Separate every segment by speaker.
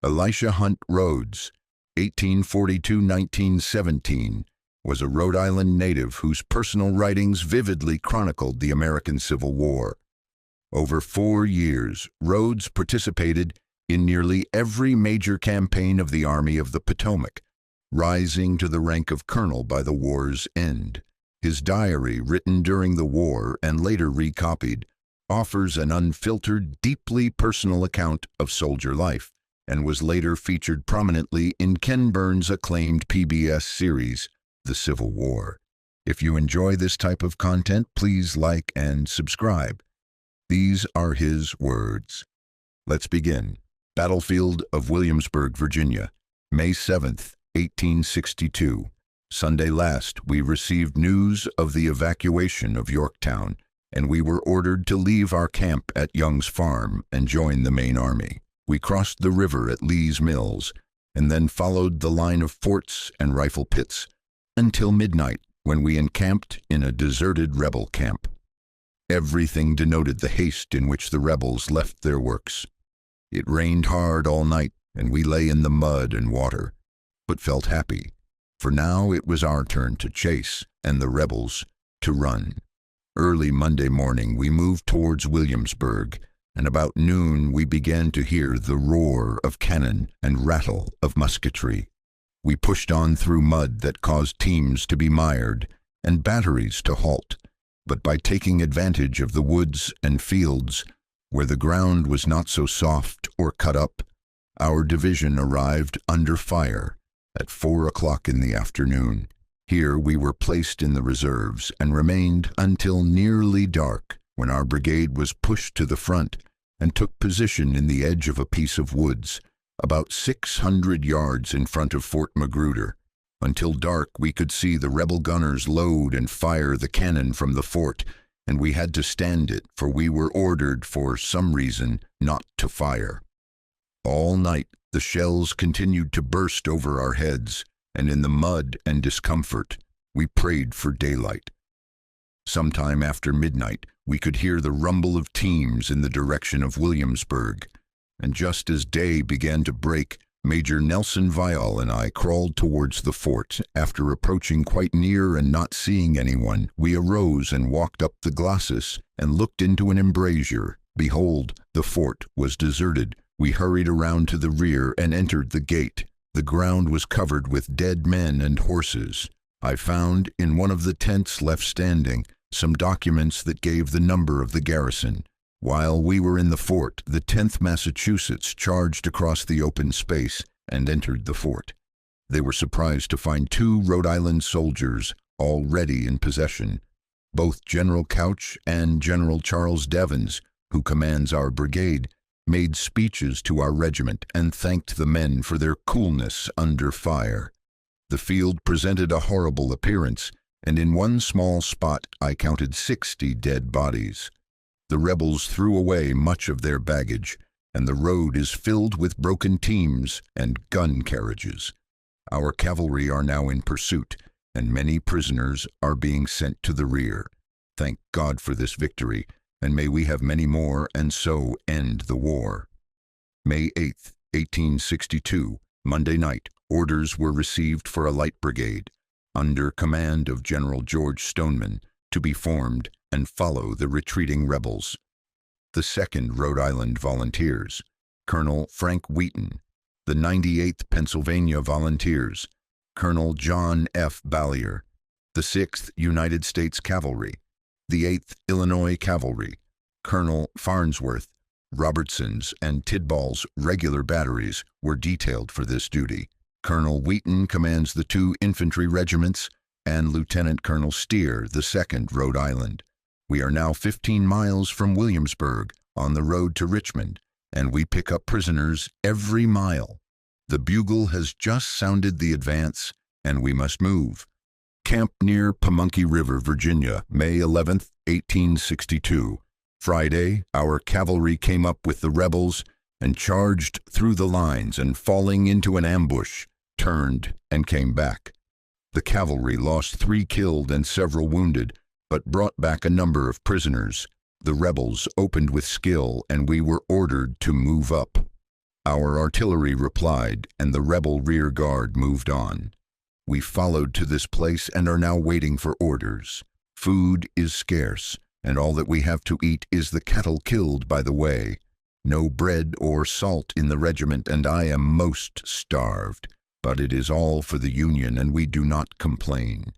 Speaker 1: Elisha Hunt Rhodes, 1842–1917, was a Rhode Island native whose personal writings vividly chronicled the American Civil War. Over 4 years, Rhodes participated in nearly every major campaign of the Army of the Potomac, rising to the rank of colonel by the war's end. His diary, written during the war and later recopied, offers an unfiltered, deeply personal account of soldier life, and was later featured prominently in Ken Burns' acclaimed PBS series, The Civil War. If you enjoy this type of content, please like and subscribe. These are his words. Let's begin. Battlefield of Williamsburg, Virginia, May 7th, 1862. Sunday last, we received news of the evacuation of Yorktown, and we were ordered to leave our camp at Young's Farm and join the main army. We crossed the river at Lee's Mills, and then followed the line of forts and rifle pits until midnight, when we encamped in a deserted rebel camp. Everything denoted the haste in which the rebels left their works. It rained hard all night, and we lay in the mud and water, but felt happy, for now it was our turn to chase, and the rebels to run. Early Monday morning we moved towards Williamsburg, and about noon we began to hear the roar of cannon and rattle of musketry. We pushed on through mud that caused teams to be mired and batteries to halt, but by taking advantage of the woods and fields, where the ground was not so soft or cut up, our division arrived under fire at 4 o'clock in the afternoon. Here we were placed in the reserves and remained until nearly dark, when our brigade was pushed to the front and took position in the edge of a piece of woods, about 600 yards in front of Fort Magruder. Until dark we could see the rebel gunners load and fire the cannon from the fort, and we had to stand it, for we were ordered for some reason not to fire. All night the shells continued to burst over our heads, and in the mud and discomfort we prayed for daylight. Sometime after midnight we could hear the rumble of teams in the direction of Williamsburg, and just as day began to break, Major Nelson Vial and I crawled towards the fort. After approaching quite near and not seeing anyone, we arose and walked up the glacis and looked into an embrasure. Behold, the fort was deserted. We hurried around to the rear and entered the gate. The ground was covered with dead men and horses. I found in one of the tents left standing some documents that gave the number of the garrison. While we were in the fort, the 10th Massachusetts charged across the open space and entered the fort. They were surprised to find 2 Rhode Island soldiers already in possession. Both General Couch and General Charles Devens, who commands our brigade, made speeches to our regiment and thanked the men for their coolness under fire. The field presented a horrible appearance, and in one small spot I counted 60 dead bodies. The rebels threw away much of their baggage, and the road is filled with broken teams and gun carriages. Our cavalry are now in pursuit, and many prisoners are being sent to the rear. Thank God for this victory, and may we have many more and so end the war. May 8th, 1862, Monday night, orders were received for a light brigade, under command of General George Stoneman, to be formed and follow the retreating rebels. The 2nd Rhode Island Volunteers, Colonel Frank Wheaton. The 98th Pennsylvania Volunteers, Colonel John F. Ballier. The 6th United States Cavalry. The 8th Illinois Cavalry, Colonel Farnsworth. Robertson's and Tidball's regular batteries were detailed for this duty. Colonel Wheaton commands the 2 infantry regiments, and Lieutenant Colonel Steer, the 2nd Rhode Island. We are now 15 miles from Williamsburg on the road to Richmond, and we pick up prisoners every mile. The bugle has just sounded the advance, and we must move. Camp near Pamunkey River, Virginia, May 11th, 1862. Friday, our cavalry came up with the rebels and charged through the lines, and falling into an ambush, turned and came back. The cavalry lost 3 killed and several wounded, but brought back a number of prisoners. The rebels opened with skill, and we were ordered to move up. Our artillery replied, and the rebel rear guard moved on. We followed to this place and are now waiting for orders. Food is scarce, and all that we have to eat is the cattle killed by the way. No bread or salt in the regiment, and I am most starved. But it is all for the Union, and we do not complain.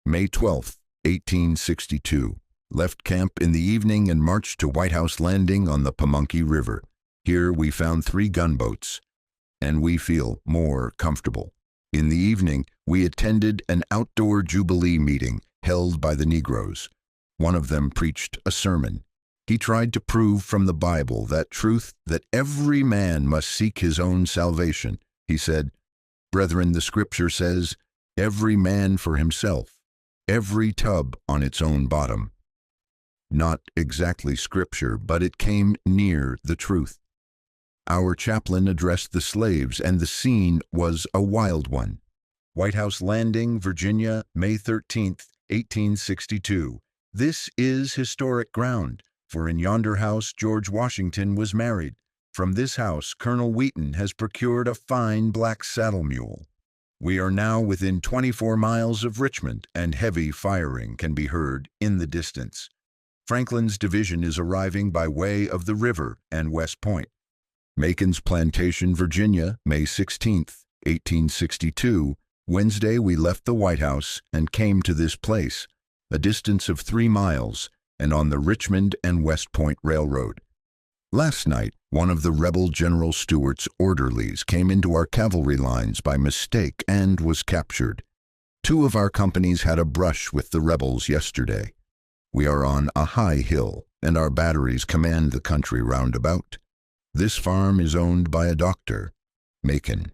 Speaker 1: May 12th, 1862. Left camp in the evening and marched to White House Landing on the Pamunkey River. Here we found 3 gunboats, and we feel more comfortable. In the evening, we attended an outdoor Jubilee meeting held by the Negroes. One of them preached a sermon. He tried to prove from the Bible that truth that every man must seek his own salvation. He said, "Brethren, the Scripture says, every man for himself, every tub on its own bottom." Not exactly Scripture, but it came near the truth. Our chaplain addressed the slaves, and the scene was a wild one. White House Landing, Virginia, May 13th, 1862. This is historic ground, for in yonder house George Washington was married. From this house Colonel Wheaton has procured a fine black saddle mule. We are now within 24 miles of Richmond, and heavy firing can be heard in the distance. Franklin's division is arriving by way of the river and West Point. Macon's Plantation, Virginia, May 16th, 1862. Wednesday we left the White House and came to this place, a distance of 3 miles, and on the Richmond and West Point Railroad. Last night, one of the rebel General Stuart's orderlies came into our cavalry lines by mistake and was captured. 2 of our companies had a brush with the rebels yesterday. We are on a high hill, and our batteries command the country round about. This farm is owned by a doctor, Macon.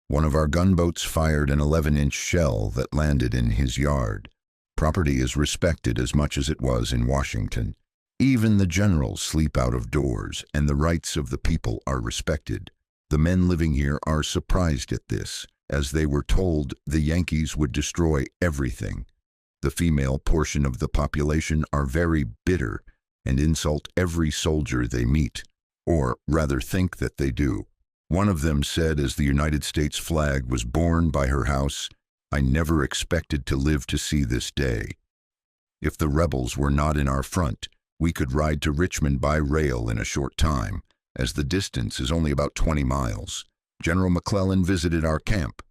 Speaker 1: One of our gunboats fired an 11-inch shell that landed in his yard. Property is respected as much as it was in Washington. Even the generals sleep out of doors, and the rights of the people are respected. The men living here are surprised at this, as they were told the Yankees would destroy everything. The female portion of the population are very bitter and insult every soldier they meet, or rather think that they do. One of them said as the United States flag was borne by her house, "I never expected to live to see this day." If the rebels were not in our front, we could ride to Richmond by rail in a short time, as the distance is only about 20 miles. General McClellan visited our camp,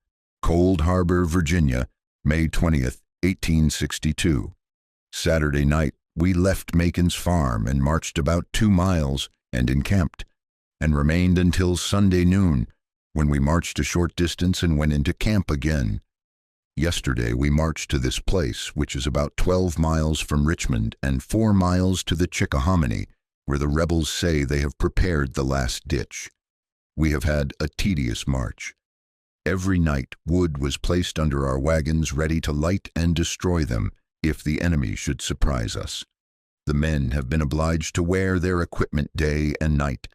Speaker 1: Cold Harbor, Virginia, May 20th, 1862. Saturday night, we left Macon's farm and marched about 2 miles and encamped, and remained until Sunday noon, when we marched a short distance and went into camp again. Yesterday we marched to this place, which is about 12 miles from Richmond and 4 miles to the Chickahominy, where the rebels say they have prepared the last ditch. We have had a tedious march. Every night wood was placed under our wagons ready to light and destroy them if the enemy should surprise us. The men have been obliged to wear their equipment day and night,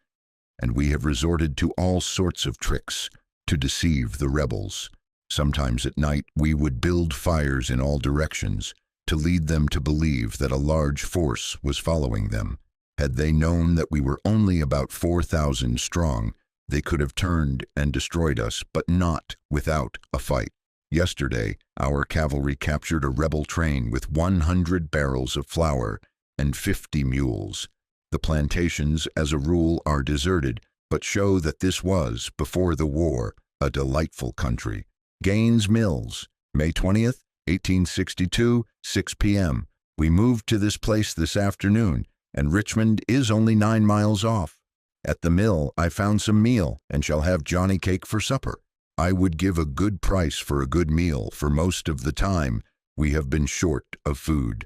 Speaker 1: and we have resorted to all sorts of tricks to deceive the rebels. Sometimes at night we would build fires in all directions to lead them to believe that a large force was following them. Had they known that we were only about 4,000 strong, they could have turned and destroyed us, but not without a fight. Yesterday, our cavalry captured a rebel train with 100 barrels of flour and 50 mules. The plantations, as a rule, are deserted, but show that this was, before the war, a delightful country. Gaines Mills, May 20th, 1862, 6 p.m. We moved to this place this afternoon, and Richmond is only 9 miles off. At the mill, I found some meal and shall have johnny cake for supper. I would give a good price for a good meal, for most of the time we have been short of food.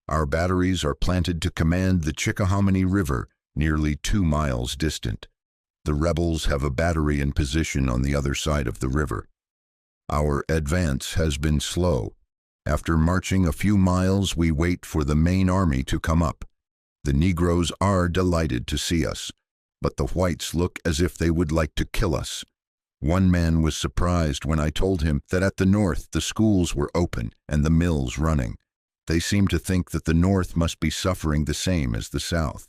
Speaker 1: Our batteries are planted to command the Chickahominy River, nearly 2 miles distant. The rebels have a battery in position on the other side of the river. Our advance has been slow. After marching a few miles, we wait for the main army to come up. The Negroes are delighted to see us, but the whites look as if they would like to kill us. One man was surprised when I told him that at the north the schools were open and the mills running. They seem to think that the north must be suffering the same as the south.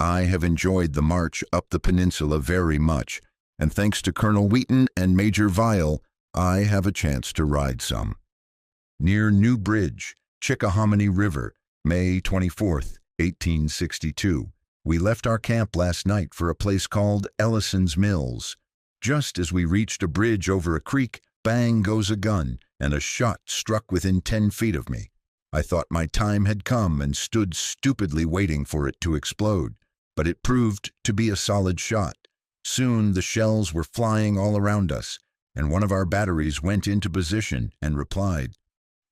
Speaker 1: I have enjoyed the march up the peninsula very much, and thanks to Colonel Wheaton and Major Vial, I have a chance to ride some. Near New Bridge, Chickahominy River, May 24th, 1862. We left our camp last night for a place called Ellison's Mills. Just as we reached a bridge over a creek, bang goes a gun, and a shot struck within 10 feet of me. I thought my time had come and stood stupidly waiting for it to explode, but it proved to be a solid shot. Soon the shells were flying all around us, and one of our batteries went into position and replied.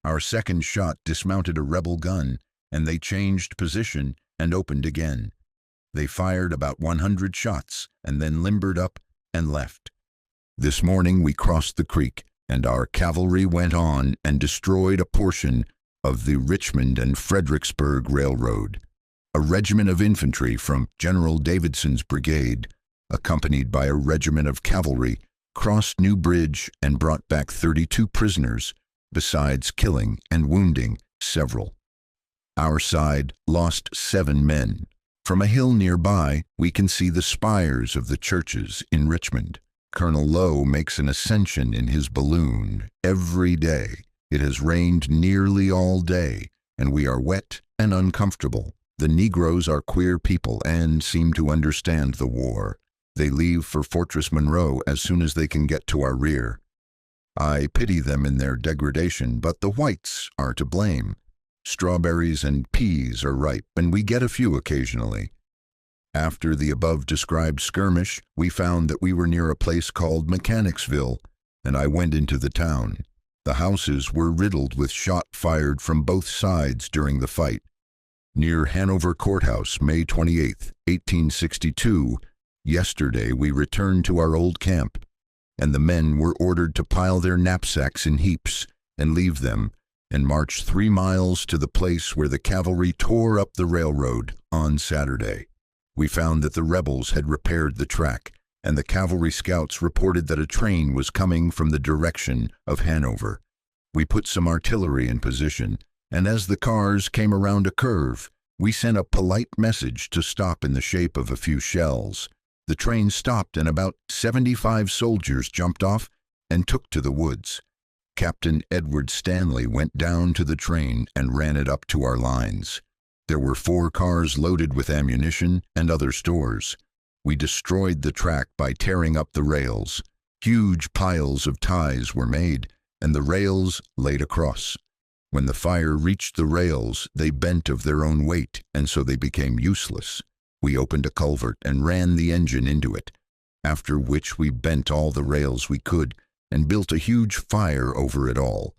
Speaker 1: Our second shot dismounted a rebel gun, and they changed position and opened again. They fired about 100 shots and then limbered up and left. This morning we crossed the creek, and our cavalry went on and destroyed a portion of the Richmond and Fredericksburg Railroad. A regiment of infantry from General Davidson's brigade, accompanied by a regiment of cavalry, crossed New Bridge and brought back 32 prisoners, besides killing and wounding several. Our side lost 7 men. From a hill nearby, we can see the spires of the churches in Richmond. Colonel Lowe makes an ascension in his balloon every day. It has rained nearly all day, and we are wet and uncomfortable. The Negroes are queer people and seem to understand the war. They leave for Fortress Monroe as soon as they can get to our rear. I pity them in their degradation, but the whites are to blame. Strawberries and peas are ripe, and we get a few occasionally. After the above-described skirmish, we found that we were near a place called Mechanicsville, and I went into the town. The houses were riddled with shot fired from both sides during the fight. Near Hanover Courthouse, May 28, 1862, yesterday we returned to our old camp, and the men were ordered to pile their knapsacks in heaps and leave them, and march 3 miles to the place where the cavalry tore up the railroad on Saturday. We found that the rebels had repaired the track, and the cavalry scouts reported that a train was coming from the direction of Hanover. We put some artillery in position, and as the cars came around a curve, we sent a polite message to stop in the shape of a few shells. The train stopped, and about 75 soldiers jumped off and took to the woods. Captain Edward Stanley went down to the train and ran it up to our lines. There were 4 cars loaded with ammunition and other stores. We destroyed the track by tearing up the rails. Huge piles of ties were made, and the rails laid across. When the fire reached the rails, they bent of their own weight, and so they became useless. We opened a culvert and ran the engine into it, after which we bent all the rails we could and built a huge fire over it all.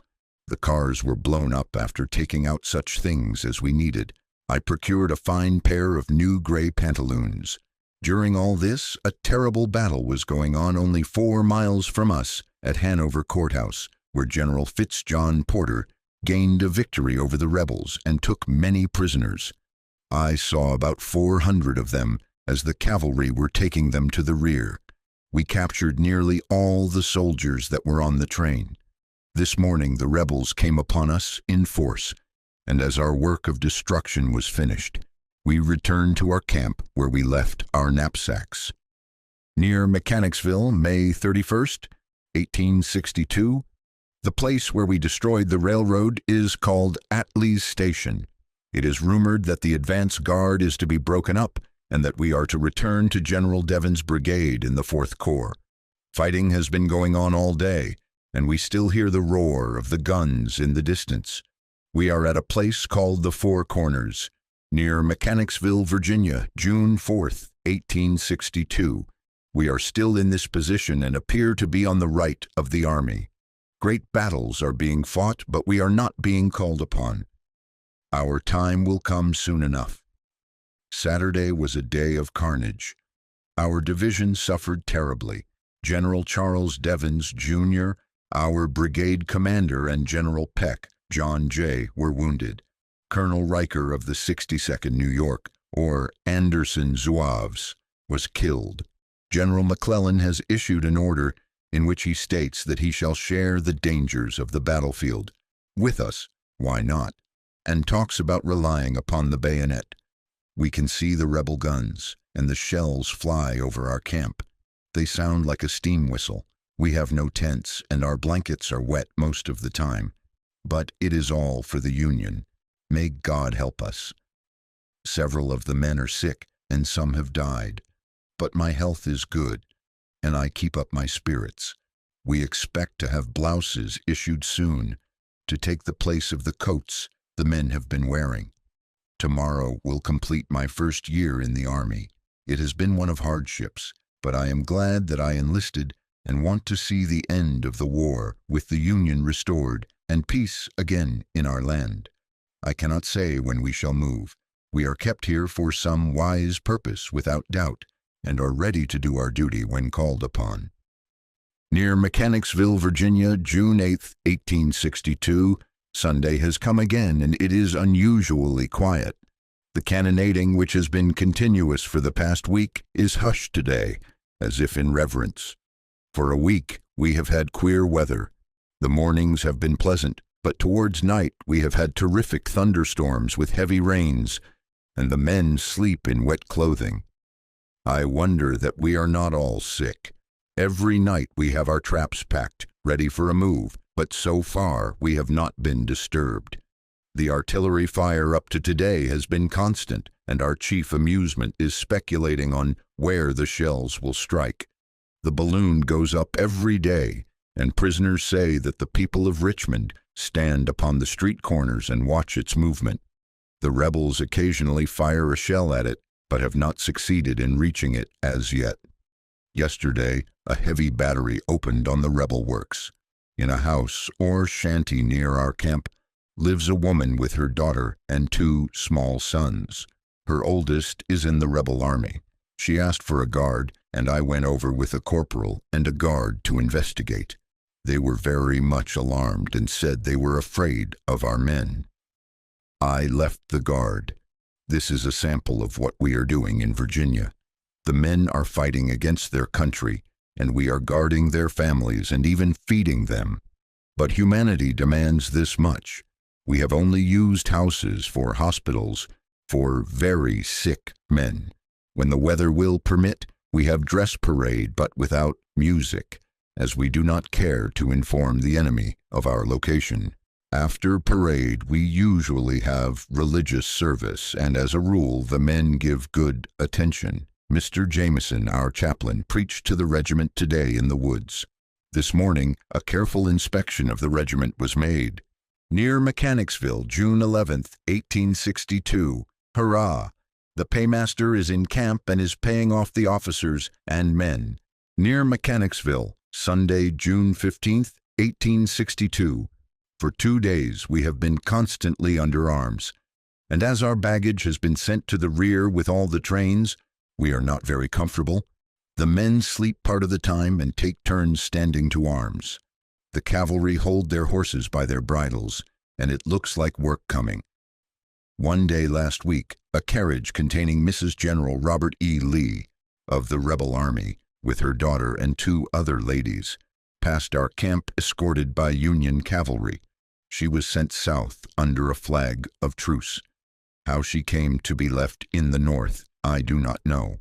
Speaker 1: The cars were blown up after taking out such things as we needed. I procured a fine pair of new gray pantaloons. During all this, a terrible battle was going on only 4 miles from us at Hanover Courthouse, where General Fitzjohn Porter gained a victory over the rebels and took many prisoners. I saw about 400 of them as the cavalry were taking them to the rear. We captured nearly all the soldiers that were on the train. This morning the rebels came upon us in force, and as our work of destruction was finished, we returned to our camp where we left our knapsacks. Near Mechanicsville, May 31st, 1862, the place where we destroyed the railroad is called Atlee's Station. It is rumored that the advance guard is to be broken up and that we are to return to General Devon's brigade in the 4th Corps. Fighting has been going on all day, and we still hear the roar of the guns in the distance. We are at a place called the Four Corners, near Mechanicsville, Virginia, June 4th, 1862. We are still in this position and appear to be on the right of the army. Great battles are being fought, but we are not being called upon. Our time will come soon enough. Saturday was a day of carnage. Our division suffered terribly. General Charles Devens, Jr., our brigade commander, and General Peck, John J., were wounded. Colonel Riker of the 62nd New York, or Anderson Zouaves, was killed. General McClellan has issued an order in which he states that he shall share the dangers of the battlefield with us, why not, and talks about relying upon the bayonet. We can see the rebel guns, and the shells fly over our camp. They sound like a steam whistle. We have no tents, and our blankets are wet most of the time. But it is all for the Union. May God help us. Several of the men are sick, and some have died. But my health is good, and I keep up my spirits. We expect to have blouses issued soon to take the place of the coats the men have been wearing. Tomorrow will complete my first year in the Army. It has been one of hardships, but I am glad that I enlisted and want to see the end of the war with the Union restored and peace again in our land. I cannot say when we shall move. We are kept here for some wise purpose without doubt, and are ready to do our duty when called upon. Near Mechanicsville, Virginia, June 8, 1862, Sunday has come again, and it is unusually quiet. The cannonading, which has been continuous for the past week, is hushed today, as if in reverence. For a week, we have had queer weather. The mornings have been pleasant, but towards night we have had terrific thunderstorms with heavy rains, and the men sleep in wet clothing. I wonder that we are not all sick. Every night we have our traps packed, ready for a move, but so far we have not been disturbed. The artillery fire up to today has been constant, and our chief amusement is speculating on where the shells will strike. The balloon goes up every day, and prisoners say that the people of Richmond stand upon the street corners and watch its movement. The rebels occasionally fire a shell at it, but have not succeeded in reaching it as yet. Yesterday, a heavy battery opened on the rebel works. In a house or shanty near our camp lives a woman with her daughter and 2 small sons. Her oldest is in the rebel army. She asked for a guard, and I went over with a corporal and a guard to investigate. They were very much alarmed and said they were afraid of our men. I left the guard. This is a sample of what we are doing in Virginia. The men are fighting against their country, and we are guarding their families and even feeding them. But humanity demands this much. We have only used houses for hospitals for very sick men. When the weather will permit, we have dress parade but without music, as we do not care to inform the enemy of our location. After parade, we usually have religious service, and as a rule, the men give good attention. Mr. Jameson, our chaplain, preached to the regiment today in the woods. This morning, a careful inspection of the regiment was made. Near Mechanicsville, June 11th, 1862. Hurrah! The paymaster is in camp and is paying off the officers and men. Near Mechanicsville, Sunday, June 15th, 1862. For 2 days we have been constantly under arms, and as our baggage has been sent to the rear with all the trains, we are not very comfortable. The men sleep part of the time and take turns standing to arms. The cavalry hold their horses by their bridles, and it looks like work coming. One day last week, a carriage containing Mrs. General Robert E. Lee of the rebel army, with her daughter and 2 other ladies, passed our camp escorted by Union cavalry. She was sent south under a flag of truce. How she came to be left in the north, I do not know.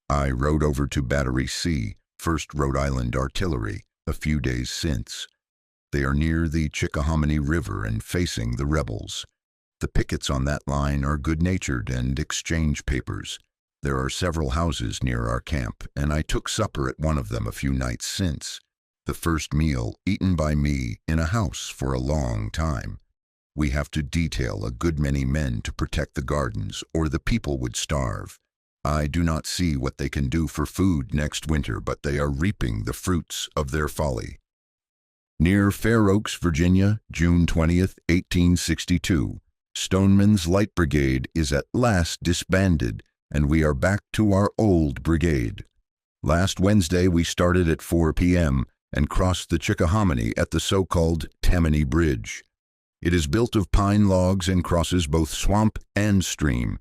Speaker 1: I rode over to Battery C, 1st Rhode Island Artillery, a few days since. They are near the Chickahominy River and facing the rebels. The pickets on that line are good-natured and exchange papers. There are several houses near our camp, and I took supper at one of them a few nights since. The first meal eaten by me in a house for a long time. We have to detail a good many men to protect the gardens, or the people would starve. I do not see what they can do for food next winter, but they are reaping the fruits of their folly. Near Fair Oaks, Virginia, June 20th, 1862. Stoneman's Light Brigade is at last disbanded, and we are back to our old brigade. Last Wednesday we started at 4 p.m., and crossed the Chickahominy at the so-called Tammany Bridge. It is built of pine logs and crosses both swamp and stream.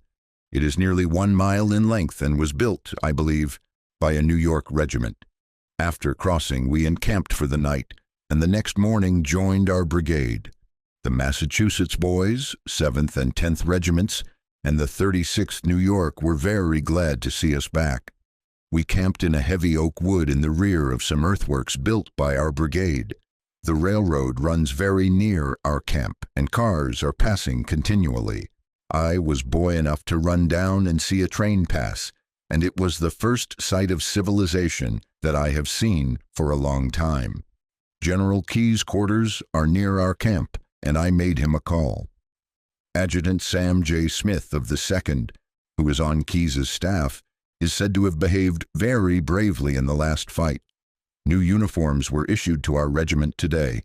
Speaker 1: It is nearly 1 mile in length and was built, I believe, by a New York regiment. After crossing, we encamped for the night, and the next morning joined our brigade. The Massachusetts boys, 7th and 10th Regiments, and the 36th New York were very glad to see us back. We camped in a heavy oak wood in the rear of some earthworks built by our brigade. The railroad runs very near our camp, and cars are passing continually. I was boy enough to run down and see a train pass, and it was the first sight of civilization that I have seen for a long time. General Keyes' quarters are near our camp, and I made him a call. Adjutant Sam J. Smith of the 2nd, who is on Keyes' staff, is said to have behaved very bravely in the last fight. New uniforms were issued to our regiment today.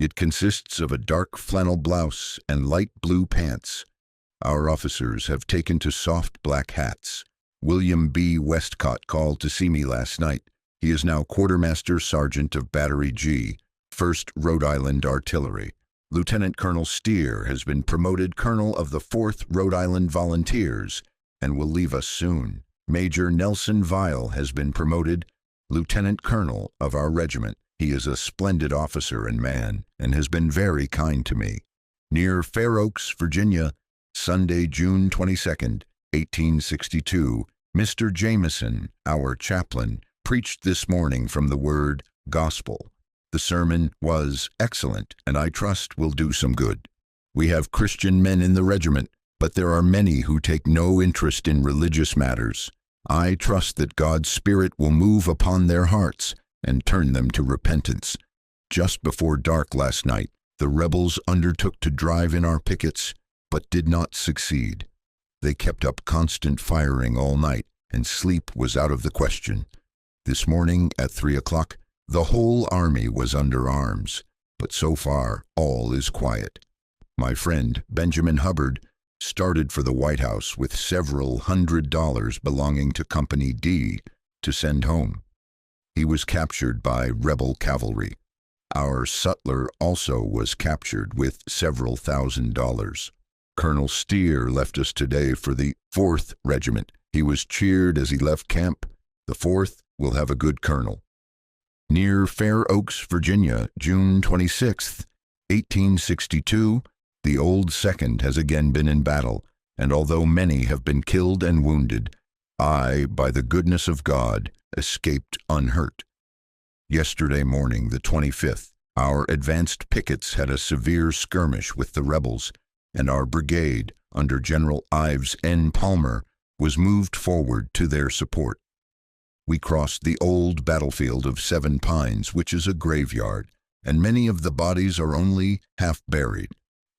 Speaker 1: It consists of a dark flannel blouse and light blue pants. Our officers have taken to soft black hats. William B. Westcott called to see me last night. He is now Quartermaster Sergeant of Battery G, 1st Rhode Island Artillery. Lieutenant Colonel Steer has been promoted Colonel of the 4th Rhode Island Volunteers and will leave us soon. Major Nelson Vile has been promoted Lieutenant Colonel of our regiment. He is a splendid officer and man, and has been very kind to me. Near Fair Oaks, Virginia, Sunday, June 22nd, 1862, Mr. Jameson, our chaplain, preached this morning from the Word Gospel. The sermon was excellent, and I trust will do some good. We have Christian men in the regiment, but there are many who take no interest in religious matters. I trust that God's Spirit will move upon their hearts and turn them to repentance. Just before dark last night, the rebels undertook to drive in our pickets, but did not succeed. They kept up constant firing all night, and sleep was out of the question. This morning at 3 o'clock, the whole army was under arms, but so far all is quiet. My friend Benjamin Hubbard started for the White House with several $100 belonging to Company D to send home. He was captured by rebel cavalry. Our sutler also was captured with several $1,000s. Colonel Steer left us today for the 4th Regiment. He was cheered as he left camp. The 4th will have a good colonel. Near Fair Oaks, Virginia, June 26th, 1862, the old 2nd has again been in battle, and although many have been killed and wounded, I, by the goodness of God, escaped unhurt. Yesterday morning, the 25th, our advanced pickets had a severe skirmish with the rebels, and our brigade, under General Ives N. Palmer, was moved forward to their support. We crossed the old battlefield of 7 Pines, which is a graveyard, and many of the bodies are only half buried.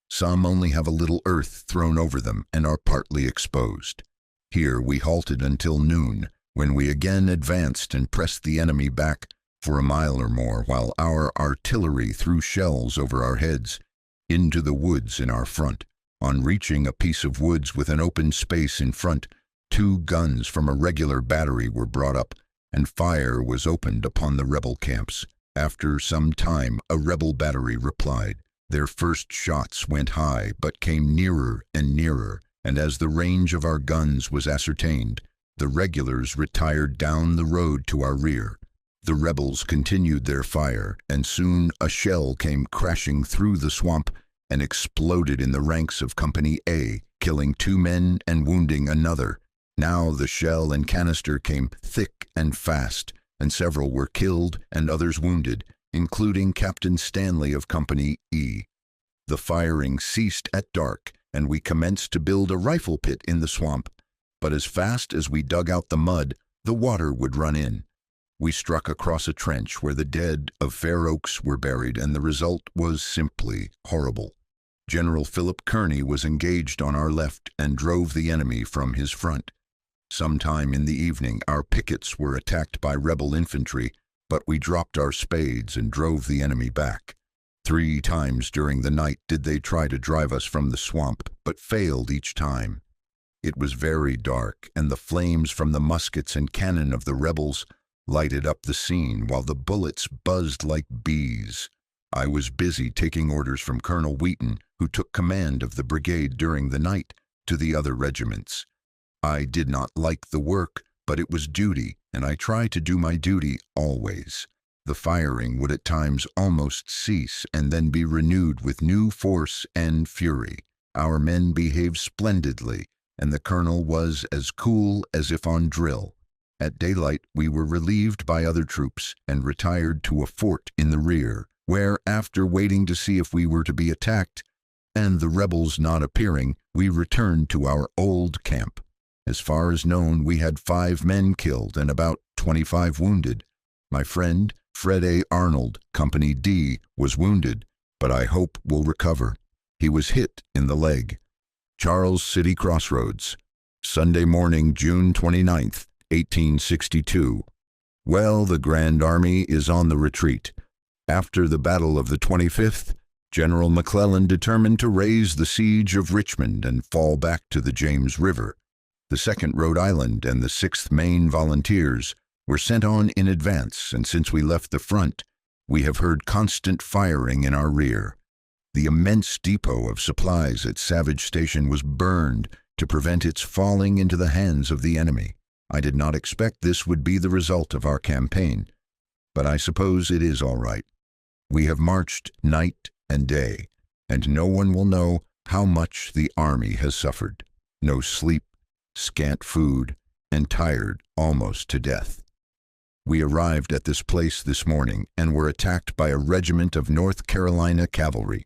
Speaker 1: Some only have a little earth thrown over them and are partly exposed. Here we halted until noon, when we again advanced and pressed the enemy back for a mile or more, while our artillery threw shells over our heads into the woods in our front. On reaching a piece of woods with an open space in front, 2 guns from a regular battery were brought up, and fire was opened upon the rebel camps. After some time, a rebel battery replied. Their first shots went high, but came nearer and nearer, and as the range of our guns was ascertained, the regulars retired down the road to our rear. The rebels continued their fire, and soon a shell came crashing through the swamp and exploded in the ranks of Company A, killing 2 men and wounding another. Now the shell and canister came thick and fast, and several were killed and others wounded, including Captain Stanley of Company E. The firing ceased at dark, and we commenced to build a rifle pit in the swamp, but as fast as we dug out the mud, the water would run in. We struck across a trench where the dead of Fair Oaks were buried, and the result was simply horrible. General Philip Kearny was engaged on our left and drove the enemy from his front. Sometime in the evening, our pickets were attacked by rebel infantry, but we dropped our spades and drove the enemy back. 3 times during the night did they try to drive us from the swamp, but failed each time. It was very dark, and the flames from the muskets and cannon of the rebels lighted up the scene while the bullets buzzed like bees. I was busy taking orders from Colonel Wheaton, who took command of the brigade during the night, to the other regiments. I did not like the work, but it was duty, and I try to do my duty always. The firing would at times almost cease and then be renewed with new force and fury. Our men behaved splendidly, and the colonel was as cool as if on drill. At daylight, we were relieved by other troops and retired to a fort in the rear, where, after waiting to see if we were to be attacked, and the rebels not appearing, we returned to our old camp. As far as known, we had 5 men killed and about 25 wounded. My friend, Fred A. Arnold, Company D, was wounded, but I hope will recover. He was hit in the leg. Charles City Crossroads, Sunday morning, June 29th, 1862. Well, the Grand Army is on the retreat. After the Battle of the 25th, General McClellan determined to raise the siege of Richmond and fall back to the James River. The 2nd Rhode Island and the 6th Maine Volunteers were sent on in advance, and since we left the front, we have heard constant firing in our rear. The immense depot of supplies at Savage Station was burned to prevent its falling into the hands of the enemy. I did not expect this would be the result of our campaign, but I suppose it is all right. We have marched night and day, and no one will know how much the army has suffered. No sleep, scant food, and tired almost to death. We arrived at this place this morning and were attacked by a regiment of North Carolina cavalry.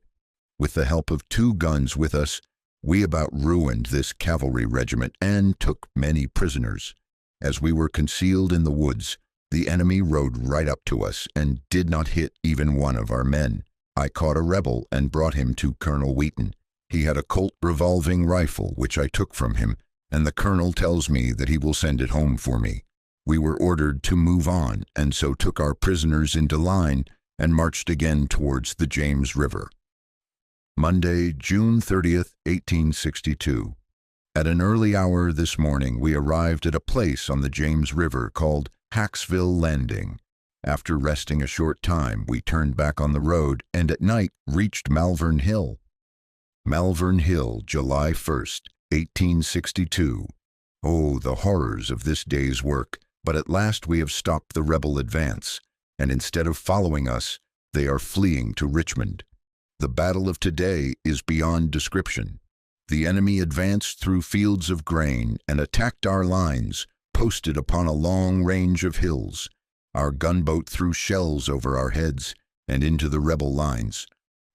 Speaker 1: With the help of 2 guns with us, we about ruined this cavalry regiment and took many prisoners. As we were concealed in the woods, the enemy rode right up to us and did not hit even one of our men. I caught a rebel and brought him to Colonel Wheaton. He had a Colt revolving rifle, which I took from him, and the colonel tells me that he will send it home for me. We were ordered to move on, and so took our prisoners into line and marched again towards the James River. Monday, June 30th, 1862. At an early hour this morning, we arrived at a place on the James River called Hacksville Landing. After resting a short time, we turned back on the road and at night reached Malvern Hill. Malvern Hill, July 1st, 1862. Oh, the horrors of this day's work, but at last we have stopped the rebel advance, and instead of following us, they are fleeing to Richmond. The battle of today is beyond description. The enemy advanced through fields of grain and attacked our lines, posted upon a long range of hills. Our gunboat threw shells over our heads and into the rebel lines.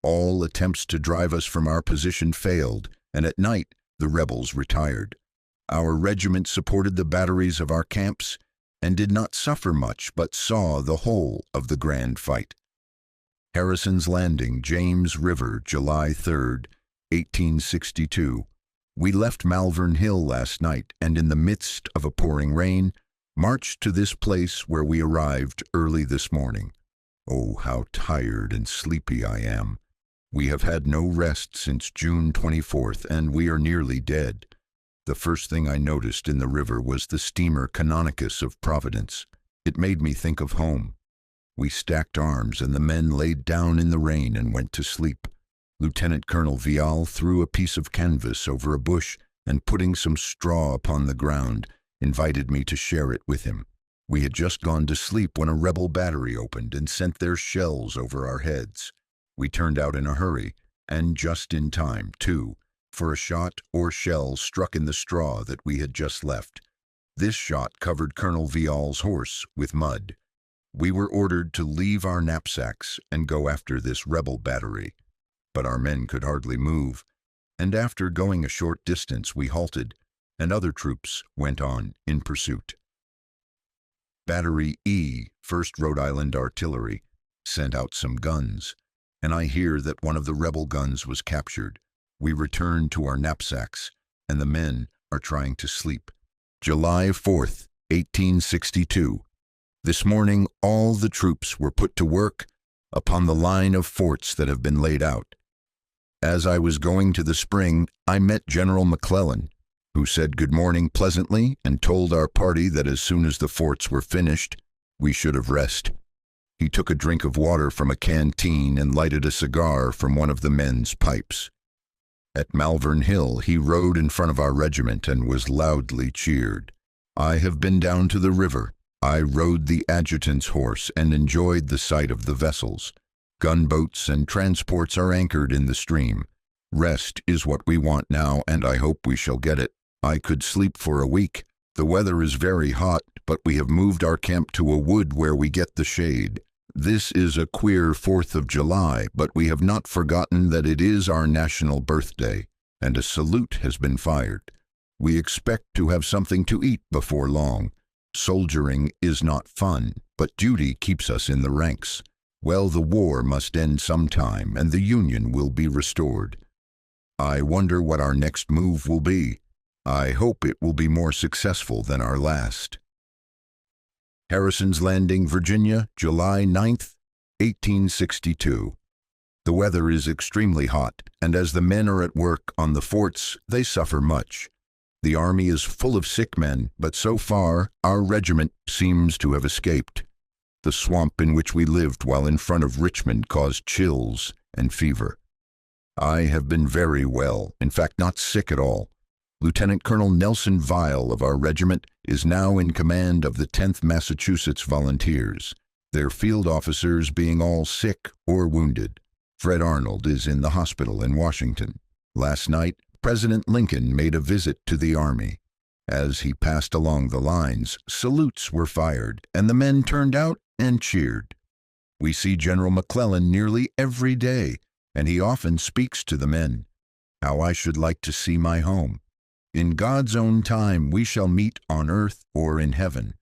Speaker 1: All attempts to drive us from our position failed, and at night the rebels retired. Our regiment supported the batteries of our camps and did not suffer much, but saw the whole of the grand fight. Harrison's Landing, James River, July 3rd, 1862. We left Malvern Hill last night, and in the midst of a pouring rain, marched to this place where we arrived early this morning. Oh, how tired and sleepy I am. We have had no rest since June 24th, and we are nearly dead. The first thing I noticed in the river was the steamer Canonicus of Providence. It made me think of home. We stacked arms, and the men laid down in the rain and went to sleep. Lieutenant Colonel Vial threw a piece of canvas over a bush and, putting some straw upon the ground, invited me to share it with him. We had just gone to sleep when a rebel battery opened and sent their shells over our heads. We turned out in a hurry, and just in time, too, for a shot or shell struck in the straw that we had just left. This shot covered Colonel Vial's horse with mud. We were ordered to leave our knapsacks and go after this rebel battery, but our men could hardly move, and after going a short distance we halted, and other troops went on in pursuit. Battery E, 1st Rhode Island Artillery, sent out some guns, and I hear that one of the rebel guns was captured. We returned to our knapsacks, and the men are trying to sleep. July 4th, 1862. This morning all the troops were put to work upon the line of forts that have been laid out. As I was going to the spring, I met General McClellan, who said good morning pleasantly and told our party that as soon as the forts were finished, we should have rest. He took a drink of water from a canteen and lighted a cigar from one of the men's pipes. At Malvern Hill, he rode in front of our regiment and was loudly cheered. I have been down to the river. I rode the adjutant's horse and enjoyed the sight of the vessels. Gunboats and transports are anchored in the stream. Rest is what we want now, and I hope we shall get it. I could sleep for a week. The weather is very hot, but we have moved our camp to a wood where we get the shade. This is a queer 4th of July, but we have not forgotten that it is our national birthday, and a salute has been fired. We expect to have something to eat before long. Soldiering is not fun, but duty keeps us in the ranks. Well, the war must end sometime, and the Union will be restored. I wonder what our next move will be. I hope it will be more successful than our last. Harrison's Landing, Virginia, July 9th, 1862. The weather is extremely hot, and as the men are at work on the forts, they suffer much. The army is full of sick men, but so far our regiment seems to have escaped. The swamp in which we lived while in front of Richmond caused chills and fever. I have been very well, in fact not sick at all. Lieutenant Colonel Nelson Vile of our regiment is now in command of the 10th Massachusetts Volunteers, their field officers being all sick or wounded. Fred Arnold is in the hospital in Washington. Last night, President Lincoln made a visit to the army. As he passed along the lines, salutes were fired, and the men turned out and cheered. We see General McClellan nearly every day, and he often speaks to the men. How I should like to see my home. In God's own time we shall meet on earth or in heaven.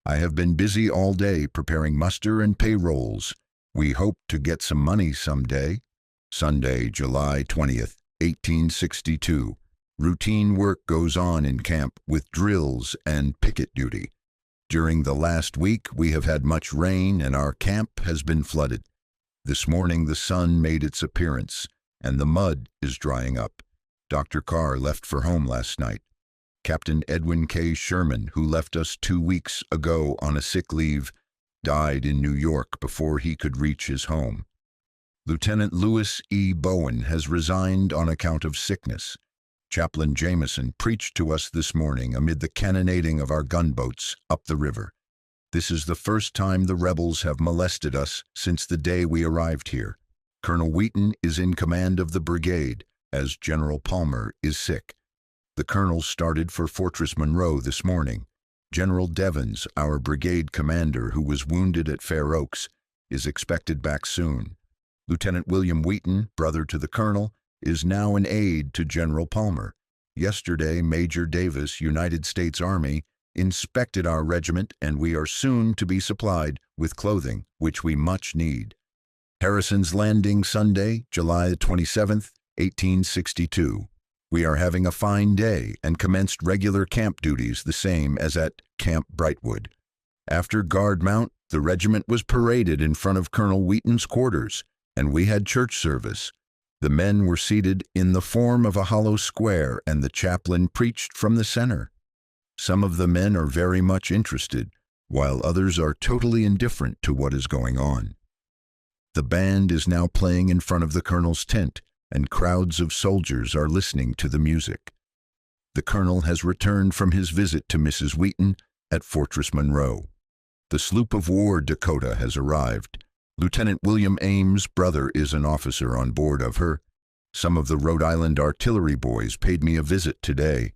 Speaker 1: I have been busy all day preparing muster and payrolls. We hope to get some money someday. Sunday, July 20th, 1862. Routine work goes on in camp with drills and picket duty. During the last week we have had much rain and our camp has been flooded. This morning the sun made its appearance and the mud is drying up. Dr. Carr left for home last night. Captain Edwin K. Sherman, who left us 2 weeks ago on a sick leave, died in New York before he could reach his home. Lieutenant Lewis E. Bowen has resigned on account of sickness. Chaplain Jameson preached to us this morning amid the cannonading of our gunboats up the river. This is the first time the rebels have molested us since the day we arrived here. Colonel Wheaton is in command of the brigade, as General Palmer is sick. The colonel started for Fortress Monroe this morning. General Devens, our brigade commander who was wounded at Fair Oaks, is expected back soon. Lieutenant William Wheaton, brother to the colonel, is now an aide to General Palmer. Yesterday, Major Davis, United States Army, inspected our regiment, and we are soon to be supplied with clothing, which we much need. Harrison's Landing, Sunday, July 27th, 1862. We are having a fine day and commenced regular camp duties the same as at Camp Brightwood. After guard mount, the regiment was paraded in front of Colonel Wheaton's quarters, and we had church service. The men were seated in the form of a hollow square, and the chaplain preached from the center. Some of the men are very much interested, while others are totally indifferent to what is going on. The band is now playing in front of the colonel's tent, and crowds of soldiers are listening to the music. The colonel has returned from his visit to Mrs. Wheaton at Fortress Monroe. The sloop of war Dakota has arrived. Lieutenant William Ames' brother is an officer on board of her. Some of the Rhode Island artillery boys paid me a visit today.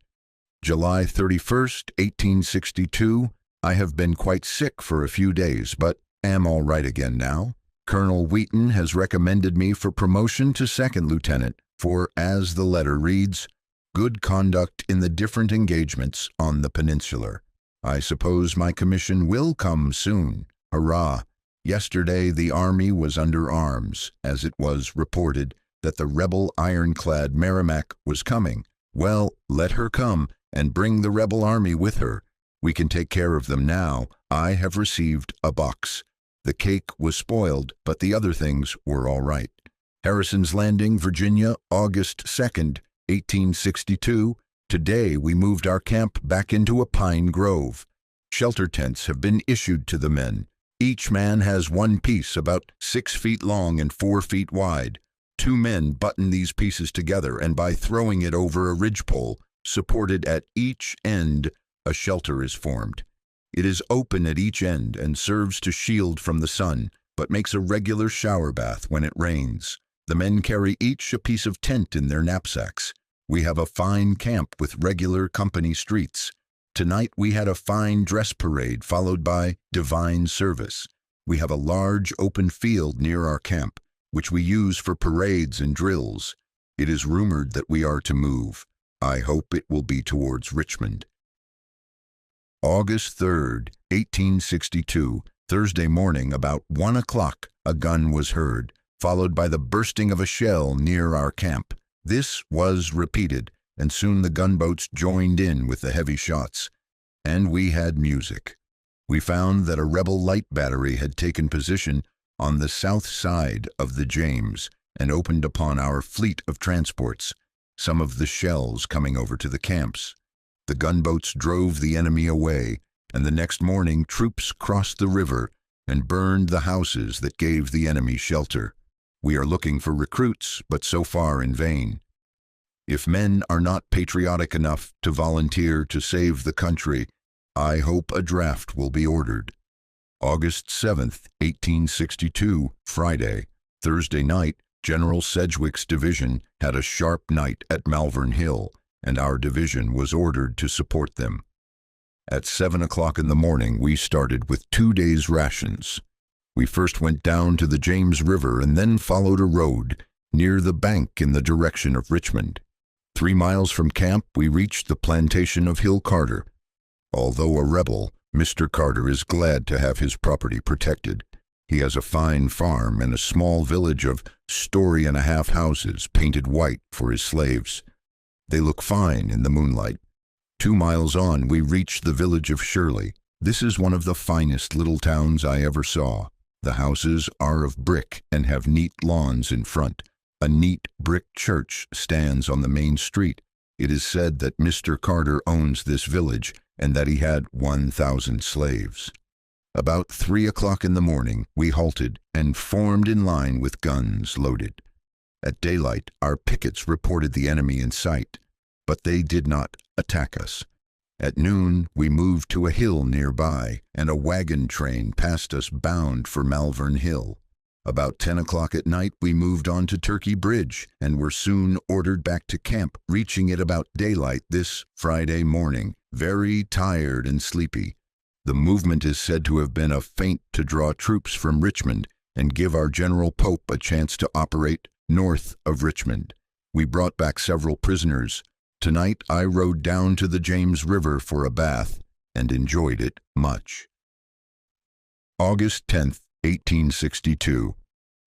Speaker 1: July 31st, 1862. I have been quite sick for a few days, but am all right again now. Colonel Wheaton has recommended me for promotion to second lieutenant for, as the letter reads, good conduct in the different engagements on the peninsula. I suppose my commission will come soon. Hurrah! Yesterday the army was under arms, as it was reported that the rebel ironclad Merrimac was coming. Well, let her come, and bring the rebel army with her. We can take care of them now. I have received a box. The cake was spoiled, but the other things were all right. Harrison's Landing, Virginia, August 2nd, 1862. Today we moved our camp back into a pine grove. Shelter tents have been issued to the men. Each man has one piece about 6 feet long and 4 feet wide. 2 men button these pieces together, and by throwing it over a ridgepole, supported at each end, a shelter is formed. It is open at each end and serves to shield from the sun, but makes a regular shower bath when it rains. The men carry each a piece of tent in their knapsacks. We have a fine camp with regular company streets. Tonight we had a fine dress parade followed by divine service. We have a large open field near our camp, which we use for parades and drills. It is rumored that we are to move. I hope it will be towards Richmond. August 3rd, 1862, Thursday morning about 1 o'clock, a gun was heard, followed by the bursting of a shell near our camp. This was repeated, and soon the gunboats joined in with the heavy shots. And we had music. We found that a rebel light battery had taken position on the south side of the James and opened upon our fleet of transports, some of the shells coming over to the camps. The gunboats drove the enemy away, and the next morning troops crossed the river and burned the houses that gave the enemy shelter. We are looking for recruits, but so far in vain. If men are not patriotic enough to volunteer to save the country, I hope a draft will be ordered. August 7th, 1862, Friday. Thursday night, General Sedgwick's division had a sharp night at Malvern Hill, and our division was ordered to support them. At 7 o'clock in the morning, we started with 2 days' rations. We first went down to the James River and then followed a road near the bank in the direction of Richmond. 3 miles from camp, we reached the plantation of Hill Carter. Although a rebel, Mr. Carter is glad to have his property protected. He has a fine farm and a small village of 1.5-story houses painted white for his slaves. They look fine in the moonlight. 2 miles on, we reached the village of Shirley. This is one of the finest little towns I ever saw. The houses are of brick and have neat lawns in front. A neat brick church stands on the main street. It is said that Mr. Carter owns this village and that he had 1,000 slaves. About 3 o'clock in the morning, we halted and formed in line with guns loaded. At daylight, our pickets reported the enemy in sight, but they did not attack us. At noon, we moved to a hill nearby, and a wagon train passed us bound for Malvern Hill. About 10 o'clock at night, we moved on to Turkey Bridge and were soon ordered back to camp, reaching it about daylight this Friday morning, very tired and sleepy. The movement is said to have been a feint to draw troops from Richmond and give our General Pope a chance to operate north of Richmond. We brought back several prisoners. Tonight I rode down to the James River for a bath and enjoyed it much. August 10th, 1862.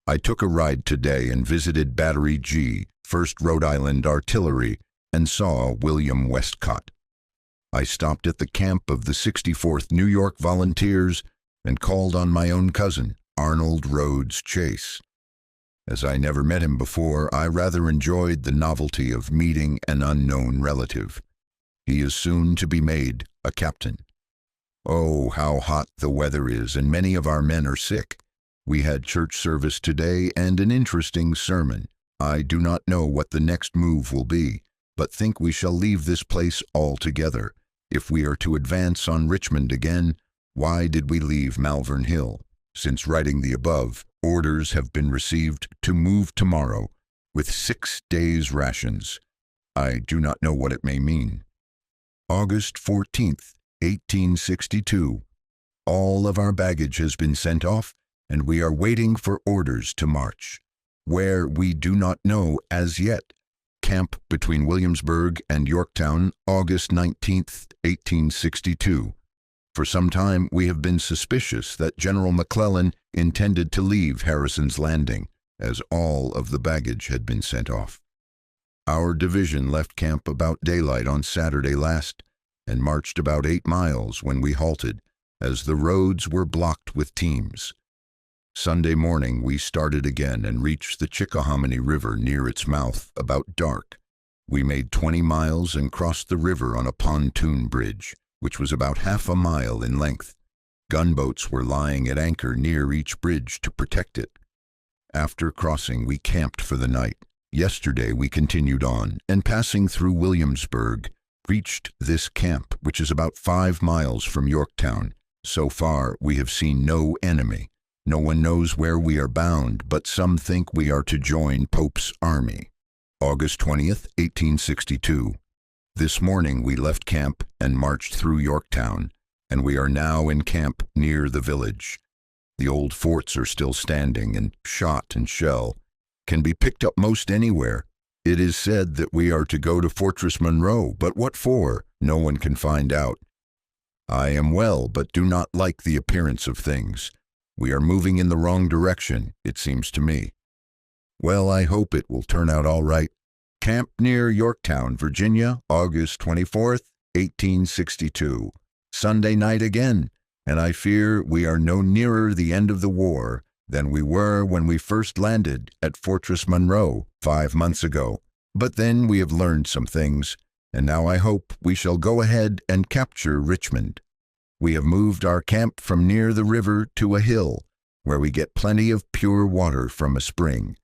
Speaker 1: I took a ride today and visited Battery G, 1st Rhode Island Artillery, and saw William Westcott. I stopped at the camp of the 64th New York Volunteers and called on my own cousin, Arnold Rhodes Chase. As I never met him before, I rather enjoyed the novelty of meeting an unknown relative. He is soon to be made a captain. Oh, how hot the weather is, and many of our men are sick. We had church service today and an interesting sermon. I do not know what the next move will be, but think we shall leave this place altogether. If we are to advance on Richmond again, why did we leave Malvern Hill? Since writing the above, orders have been received to move tomorrow with 6 days' rations. I do not know what it may mean. August 14th, 1862. All of our baggage has been sent off, and we are waiting for orders to march. Where we do not know as yet. Camp between Williamsburg and Yorktown, August 19th, 1862. For some time we have been suspicious that General McClellan intended to leave Harrison's Landing, as all of the baggage had been sent off. Our division left camp about daylight on Saturday last, and marched about 8 miles when we halted, as the roads were blocked with teams. Sunday morning we started again and reached the Chickahominy River near its mouth about dark. We made 20 miles and crossed the river on a pontoon bridge, which was about half a mile in length. Gunboats were lying at anchor near each bridge to protect it. After crossing, we camped for the night. Yesterday we continued on, and passing through Williamsburg, reached this camp, which is about 5 miles from Yorktown. So far we have seen no enemy. No one knows where we are bound, but some think we are to join Pope's army. August 20th, 1862. This morning we left camp and marched through Yorktown, and we are now in camp near the village. The old forts are still standing, and shot and shell can be picked up most anywhere. It is said that we are to go to Fortress Monroe, but what for? No one can find out. I am well, but do not like the appearance of things. We are moving in the wrong direction, it seems to me. Well, I hope it will turn out all right. Camp near Yorktown, Virginia, August 24th, 1862. Sunday night again, and I fear we are no nearer the end of the war than we were when we first landed at Fortress Monroe 5 months ago. But then we have learned some things, and now I hope we shall go ahead and capture Richmond. We have moved our camp from near the river to a hill, where we get plenty of pure water from a spring.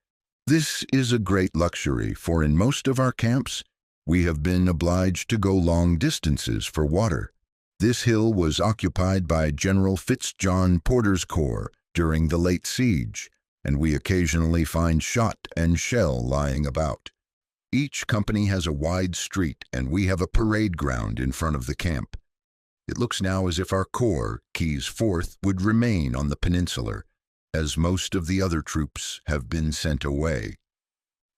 Speaker 1: This is a great luxury, for in most of our camps, we have been obliged to go long distances for water. This hill was occupied by General Fitzjohn Porter's corps during the late siege, and we occasionally find shot and shell lying about. Each company has a wide street, and we have a parade ground in front of the camp. It looks now as if our corps, Keyes 4th, would remain on the peninsula, as most of the other troops have been sent away.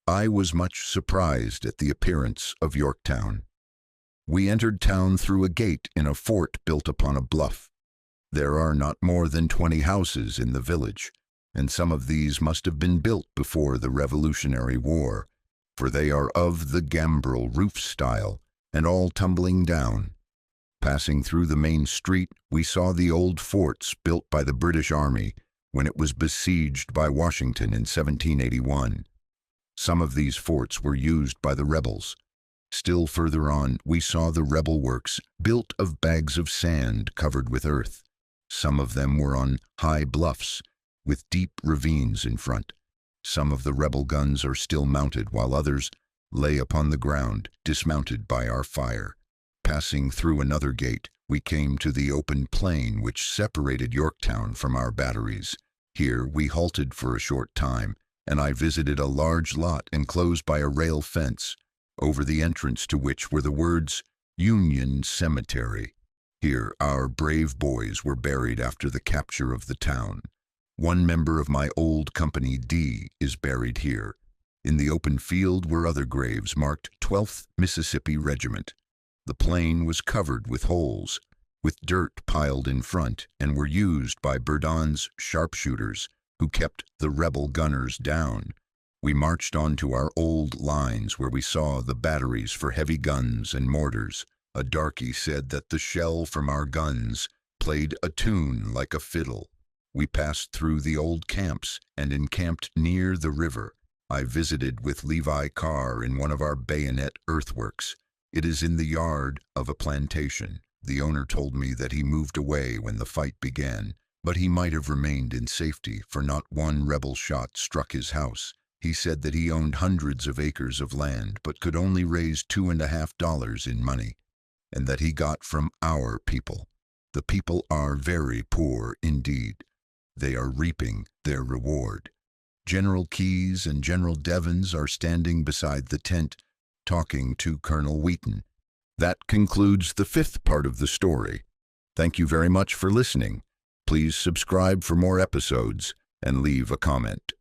Speaker 1: I was much surprised at the appearance of Yorktown. We entered town through a gate in a fort built upon a bluff. There are not more than 20 houses in the village, and some of these must have been built before the Revolutionary War, for they are of the gambrel roof style and all tumbling down. Passing through the main street, we saw the old forts built by the British Army when it was besieged by Washington in 1781. Some of these forts were used by the rebels. Still further on, we saw the rebel works built of bags of sand covered with earth. Some of them were on high bluffs, with deep ravines in front. Some of the rebel guns are still mounted, while others lay upon the ground, dismounted by our fire. Passing through another gate, we came to the open plain which separated Yorktown from our batteries. Here we halted for a short time, and I visited a large lot enclosed by a rail fence, over the entrance to which were the words, "Union Cemetery." Here our brave boys were buried after the capture of the town. One member of my old Company D is buried here. In the open field were other graves marked 12th Mississippi Regiment. The plain was covered with holes, with dirt piled in front, and were used by Bourdon's sharpshooters, who kept the rebel gunners down. We marched on to our old lines, where we saw the batteries for heavy guns and mortars. A darky said that the shell from our guns played a tune like a fiddle. We passed through the old camps and encamped near the river. I visited with Levi Carr in one of our bayonet earthworks. It is in the yard of a plantation. The owner told me that he moved away when the fight began, but he might have remained in safety, for not one rebel shot struck his house. He said that he owned hundreds of acres of land, but could only raise $2.50 in money, and that he got from our people. The people are very poor indeed. They are reaping their reward. General Keyes and General Devens are standing beside the tent, talking to Colonel Wheaton. That concludes the 5th part of the story. Thank you very much for listening. Please subscribe for more episodes and leave a comment.